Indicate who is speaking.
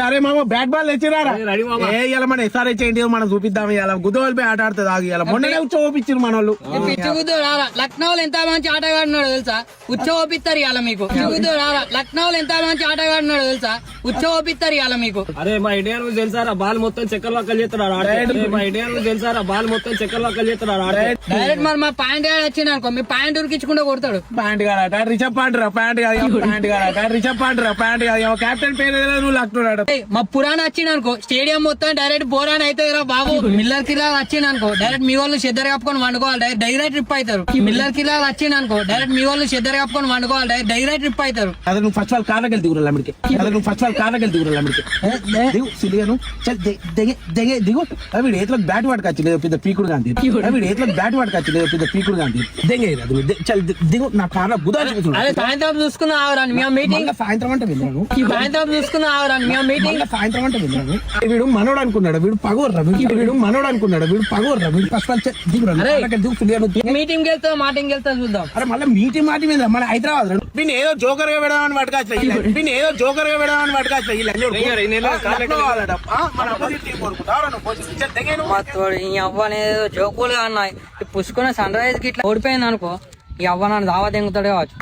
Speaker 1: అరే మామ bat ball తెచ్చిరారా ఏ ఇలా మన ఎస్ఆర్హెచ్ ఏంటి మనం చూపిద్దాం ఇలా గుద్దోల్పై ఆట ఆడుతుంది ఆగి ఇలా మొన్ననే ఉచ్చోపించారు మన వాళ్ళు.
Speaker 2: పిచ్చి గుద్దు రారా లక్నోలో ఎంత మంచి ఆటగాడున్నాడు తెలుసా, ఉచ్చోపిస్తారు ఇవాళ మీకు. పిచ్చి గుద్దు రారా లక్నోలో ఎంత మంచి ఆటగాడున్నాడు తెలుసా, ఉచ్చోపిస్తారు ఇవాళ మీకు.
Speaker 3: అరే మా ఇండియా నుంచి తెలుసారా బాల్ మొత్తం చెక్కలు వక్కలు చేస్తున్నాడు. మా ఇండియా నుంచి తెలుసారా బాల్ మొత్తం చెక్కలు వక్కలు చేస్తున్నాడు.
Speaker 2: డైరెక్ట్ మరి మా పాయింట్ గాడు వచ్చింది అనుకో, మీ పాయింట్ ఉరికించుకుంటూ కొడతాడు.
Speaker 1: ప్యాంట్ గారట రిచప్ పాండ్రా ప్యాంట్ కాదు ప్యాంట్ గారట రిచప్ పాండ్రా ప్యాంట్ కాదు కెప్టెన్ పేరు నువ్వు లక్తున్నాడు.
Speaker 2: మా పురాణ వచ్చింది అనుకో స్టేడియం మొత్తం డైరెక్ట్ బోరాన్ అయితే బాబు. మిల్లర్ కిల్లా వచ్చింది అనుకో డైరెక్ట్ మీ వాళ్ళు చెద్దరు కప్పుకొని వండుకోవాలి, డైరెక్ట్ ట్రిప్ అవుతారు. మిల్లర్ కిల్లా వచ్చింది అనుకో డైరెక్ట్ మీ వాళ్ళు చెద్దరు కప్పుకొని వండుకోవాలి, డైరెక్ట్ ట్రిప్ అవుతారు.
Speaker 1: అదే నువ్వు ఫస్ట్ వాళ్ళు కార్లకి వెళ్తే ఊరల్ అమ్మడికి అదే నువ్వు ఫస్ట్ వాళ్ళు కార్లకి వెళ్తే ఊరల్ అమ్మడికి దిగు సిలిగాను దిగు వీడు ఏతలకు బ్యాట్ పట్టుకొచ్చి లేదు పెద్ద పీకుడు గాంధీ వీడు ఏతలకు బ్యాట్ పట్టుకొచ్చి లేదు పెద్ద పీకుడు గాంధీ దెంగే దిగు నా కార్ల గుదా.
Speaker 2: అదే సాయంత్రం చూసుకున్నా ఆవరాని మేము మీటింగ్,
Speaker 1: సాయంత్రం అంటే వెళ్ళాను
Speaker 2: సాయంత్రం చూసుకున్నా ఆవరాని మేము మీటింగ్.
Speaker 1: సాయంత్రం అంటే వెళ్ళాను వీడు మనోడు అనుకున్నాడు వీడు పగోర్రా వీడు మనోడు అనుకున్నాడు వీడు పగోర్రా వీడు ఫస్ట్ వాళ్ళు దిగు సిలిగాను
Speaker 2: మీటింగ్ వెళ్తా మాటింగ్ వెళ్తా చూద్దాం.
Speaker 1: అరే మళ్ళీ మీటి మాట మీద మన హైదరాబాద్ వీడిని ఏదో జోకర్ గా పెడదామని పట్టుకొచ్చిన వీడిని ఏదో జోకర్ గా పెడదామని పట్టుకొచ్చిన
Speaker 2: ఈ అవ్వ అనేది జోకులుగా అన్నాయి. పుష్కున్న సన్ రైజ్ కి ఇట్లా ఓడిపోయింది అనుకో, ఈ అవ్వ నన్ను దావా దెంగుతాడే కావచ్చు.